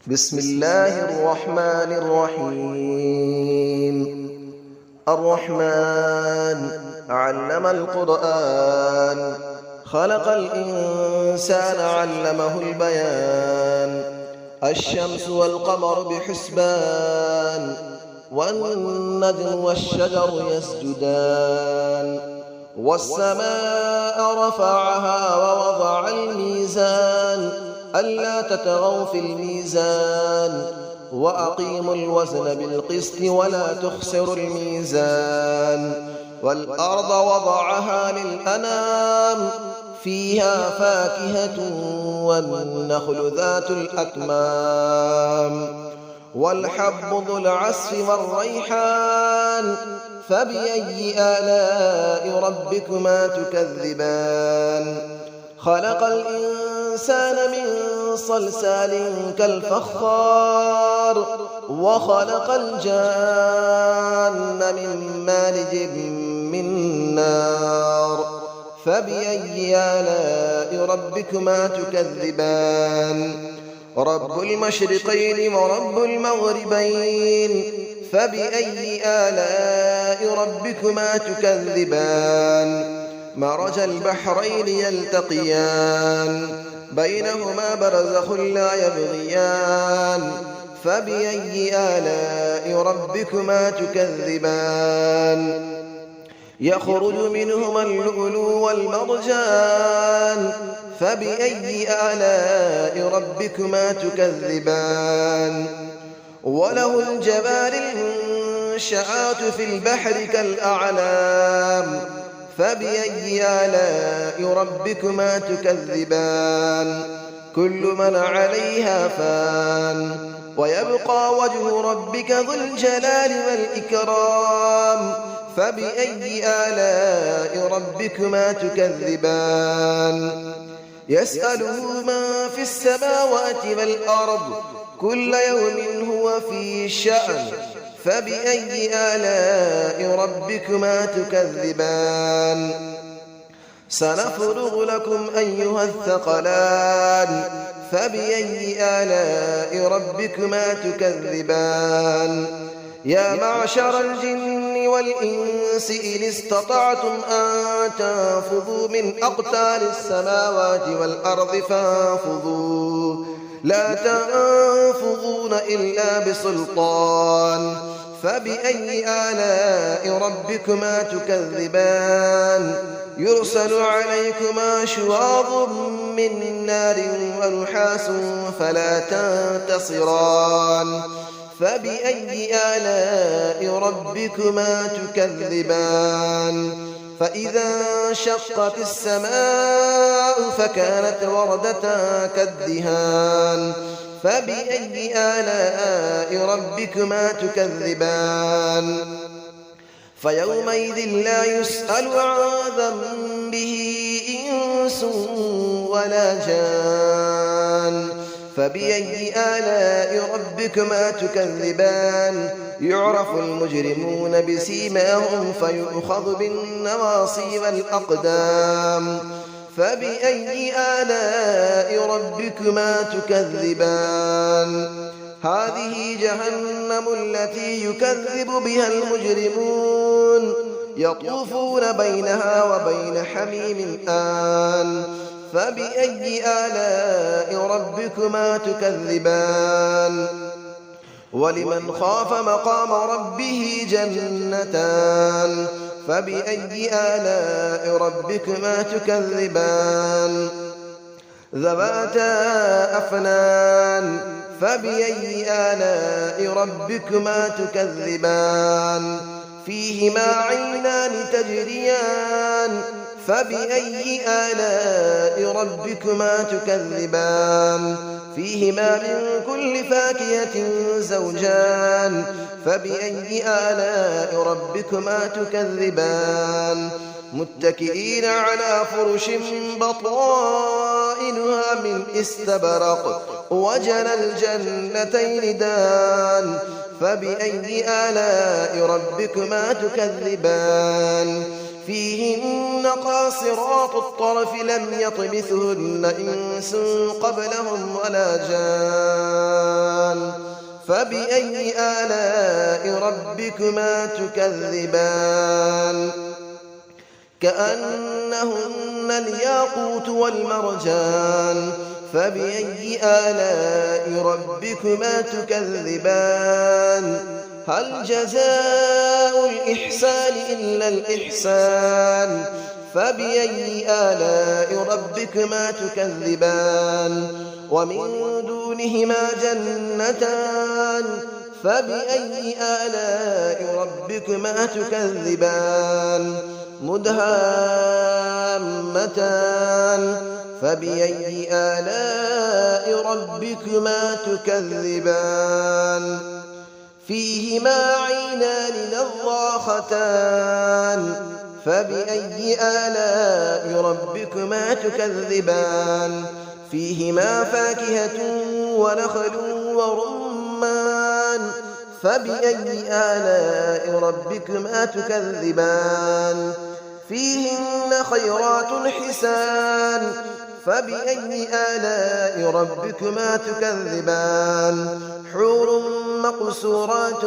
بسم الله الرحمن الرحيم. الرحمن علم القرآن، خلق الإنسان علمه البيان. الشمس والقمر بحسبان، والنجم والشجر يسجدان. والسماء رفعها ووضع الميزان، ألا تطغوا في الميزان، وأقيموا الوزن بالقسط ولا تخسروا الميزان. والأرض وضعها للأنام، فيها فاكهة والنخل ذات الأكمام. والحب ذو العصف والريحان، فبأي آلاء ربكما تكذبان. خلق الإنسان من صلصال كالفخار، وخلق الجان من مارج من نار. فبأي آلاء ربكما تكذبان. رب المشرقين ورب المغربين، فبأي آلاء ربكما تكذبان. مرج البحرين يلتقيان، بينهما برزخ لا يبغيان. فبأي آلاء ربكما تكذبان. يخرج منهما اللؤلؤ والمرجان، فبأي آلاء ربكما تكذبان. وله الجوار المنشآت في البحر كالأعلام، فبأي آلاء ربكما تكذبان. كل من عليها فان، ويبقى وجه ربك ذو الجلال والإكرام. فبأي آلاء ربكما تكذبان. يسأله من في السماوات والأرض، كل يوم هو في شأن. فبأي آلاء ربكما تكذبان. سنفرغ لكم أيها الثقلان، فبأي آلاء ربكما تكذبان. يا معشر الجن والإنس إن استطعتم أن تنفذوا من أقطار السماوات والأرض فانفذوا، لا تنفذون إلا بسلطان. فبأي آلاء ربكما تكذبان. يرسل عليكما شواظ من نار ونحاس فلا تنتصران. فبأي آلاء ربكما تكذبان. فإذا انشقت السماء فكانت وردة كالدهان. فبأي آلاء ربكما تكذبان. فيومئذ لا يسأل عن ذنبه إنس ولا جان. فبأي آلاء ربكما تكذبان. يعرف المجرمون بسيماهم فيؤخذ بالنواصي والأقدام. فبأي آلاء ربكما تكذبان. هذه جهنم التي يكذب بها المجرمون، يطوفون بينها وبين حميم آن. فبأي آلاء ربكما تكذبان. ولمن خاف مقام ربه جنتان. فبأي آلاء ربكما تكذبان. ذواتا أفنان. فبأي آلاء ربكما تكذبان. فيهما عينان تجريان. فبأي آلاء ربكما تكذبان. فيهما من كل فاكهة زوجان. فبأي آلاء ربكما تكذبان. متكئين على فرش بطائنها من استبرق، وجنى الجنتين دان. فبأي آلاء ربكما تكذبان. فيهن قاصرات الطرف لم يطمثهن إنس قبلهم ولا جان. فبأي آلاء ربكما تكذبان كأنهن الياقوت والمرجان فبأي آلاء ربكما تكذبان هل جزاء الإحسان إلا الإحسان فبأي آلاء ربكما تكذبان ومن دونهما جنتان فبأي آلاء ربكما تكذبان مدهامتان فبأي آلاء ربكما تكذبان فيهما عينان نضاختان فبأي آلاء ربكما تكذبان فيهما فاكهة ونخل ورمان فبأي آلاء ربكما تكذبان فيهن خيرات حسان فبأي آلاء ربكما تكذبان حور مقصورات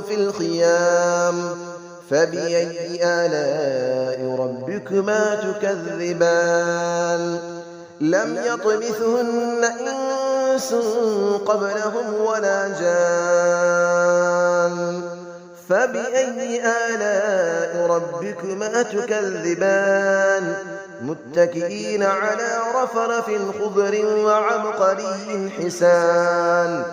في الخيام فبأي آلاء ربكما تكذبان لم يطمثهن إنس قبلهم ولا جان فبأي آلاء ربكما تكذبان متكئين على رفرف خضر وعبقري حسان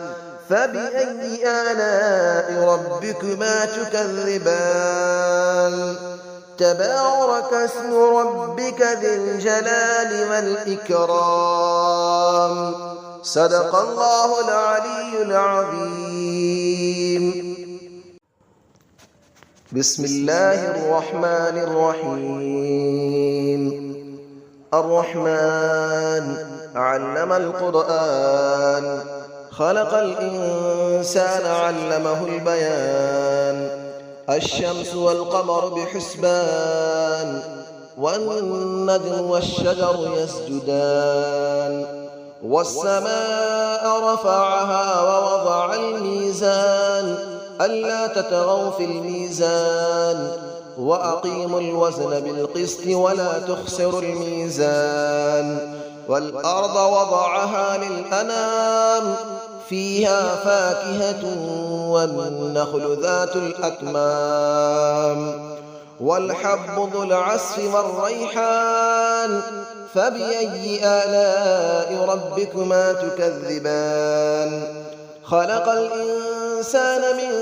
فبأي آلاء ربكما تكذبان تبارك اسم ربك ذي الجلال والإكرام صدق الله العلي العظيم بسم الله الرحمن الرحيم الرحمن علم القرآن خلق الإنسان علمه البيان الشمس والقمر بحسبان والنجم والشجر يسجدان والسماء رفعها ووضع الميزان ألا تطغوا في الميزان وأقيموا الوزن بالقسط ولا تخسروا الميزان والأرض وضعها للأنام فيها فاكهة والنخل ذات الأكمام والحب ذو العصف والريحان فبأي آلاء ربكما تكذبان خلق الإنسان من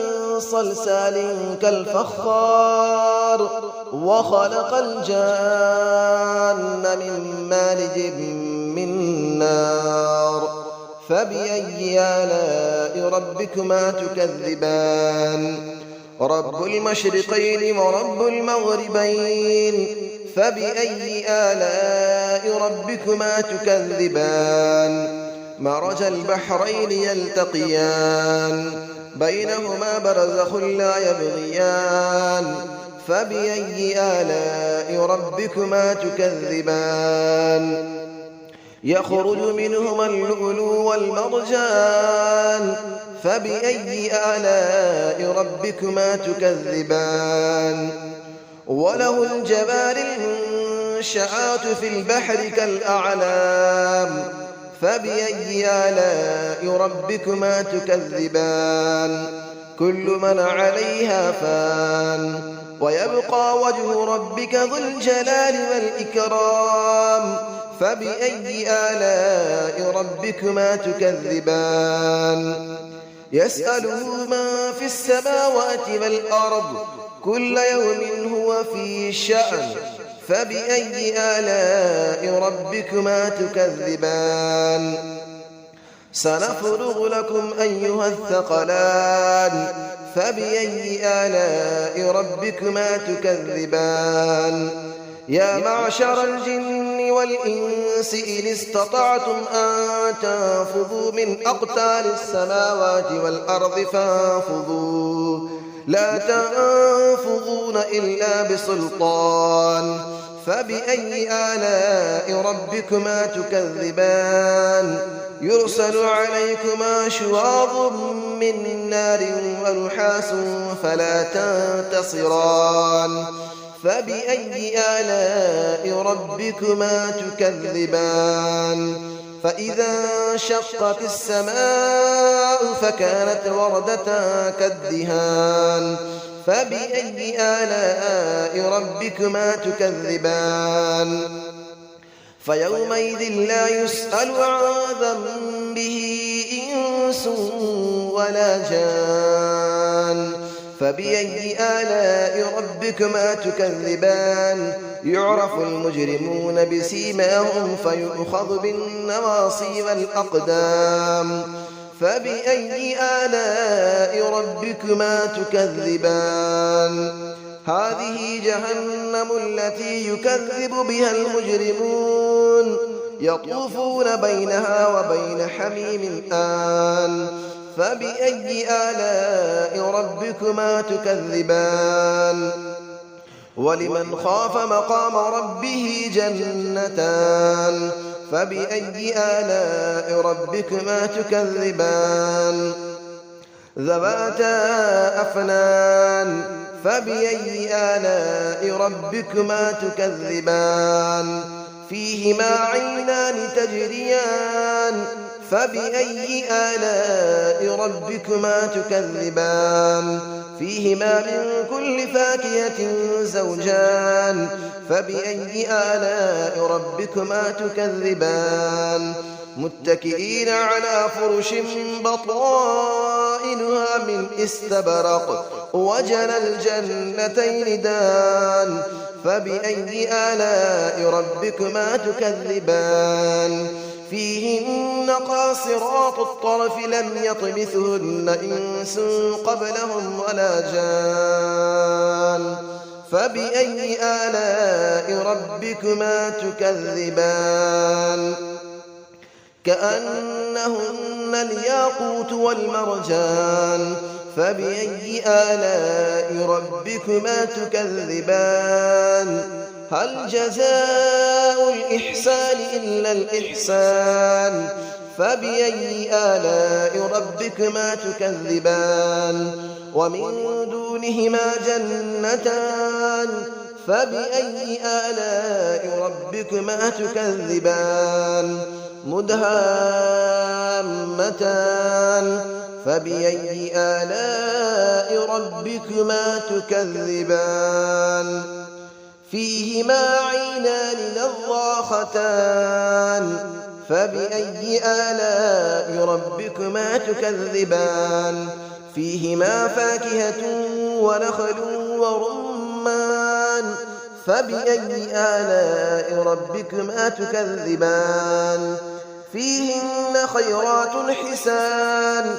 صلصال كالفخار وخلق الجان من مارج من نار فبأي آلاء ربكما تكذبان رب المشرقين ورب المغربين فبأي آلاء ربكما تكذبان مرج البحرين يلتقيان بينهما برزخ لا يبغيان فبأي آلاء ربكما تكذبان يخرج منهما اللؤلؤ والمرجان فبأي آلاء ربكما تكذبان وله الجبال المنشآت في البحر كالأعلام فبأي آلاء ربكما تكذبان كل من عليها فان ويبقى وجه ربك ذو الجلال والإكرام فبأي آلاء ربكما تكذبان يسأله من في السماوات والأرض كل يوم هو في شأن فبأي آلاء ربكما تكذبان سنفرغ لكم أيها الثقلان فبأي آلاء ربكما تكذبان يا معشر الجن والإنس إن استطعتم أن تنفذوا من أقطار السماوات والأرض فانفذوا لا تنفذون إلا بسلطان فبأي آلاء ربكما تكذبان يرسل عليكما شواظ من نار ونحاس فلا تنتصران فبأي آلاء ربكما تكذبان فإذا انشقت السماء فكانت وردة كالدهان فبأي آلاء ربكما تكذبان فيومئذ لا يسأل عن ذنبه إنس ولا جان فبأي آلاء ربكما تكذبان يعرف المجرمون بسيماهم فيؤخذ بالنواصي والأقدام فبأي آلاء ربكما تكذبان هذه جهنم التي يكذب بها المجرمون يطوفون بينها وبين حميم آن فبأي آلاء ربكما تكذبان ولمن خاف مقام ربه جنتان فبأي آلاء ربكما تكذبان ذواتا أفنان فبأي آلاء ربكما تكذبان فيهما عينان تجريان فبأي آلاء ربكما تكذبان فيهما من كل فاكهة زوجان فبأي آلاء ربكما تكذبان متكئين على فرش بطائنها من استبرق وجنى الجنتين دان فبأي آلاء ربكما تكذبان فيهن قاصرات الطرف لم يطمثهن إنس قبلهم ولا جان فبأي آلاء ربكما تكذبان كأنهن الياقوت والمرجان فبأي آلاء ربكما تكذبان هل جزاء الإحسان إلا الإحسان فبأي آلاء ربكما تكذبان ومن دونهما جنتان فبأي آلاء ربكما تكذبان مدهامتان فبأي آلاء ربكما تكذبان فيهما عينان نضاختان فبأي آلاء ربكما تكذبان فيهما فاكهة ونخل ورمان فبأي آلاء ربكما تكذبان فيهن خيرات حسان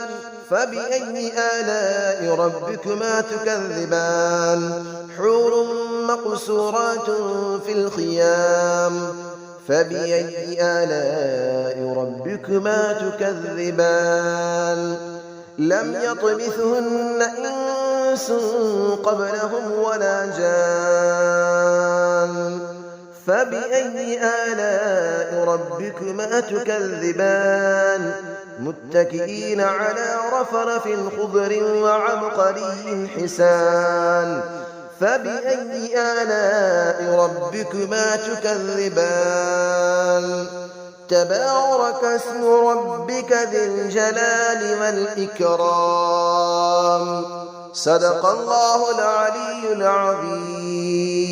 فبأي آلاء ربكما تكذبان حور مقصورات في الخيام فبأي آلاء ربكما تكذبان لم يطمثهن إنس قبلهم ولا جان فبأي آلاء ربكما تكذبان متكئين على رفرف خضر وعبقري حسان فبأي آلاء ربكما تكذبان تبارك اسم ربك ذي الجلال والإكرام صدق الله العلي العظيم.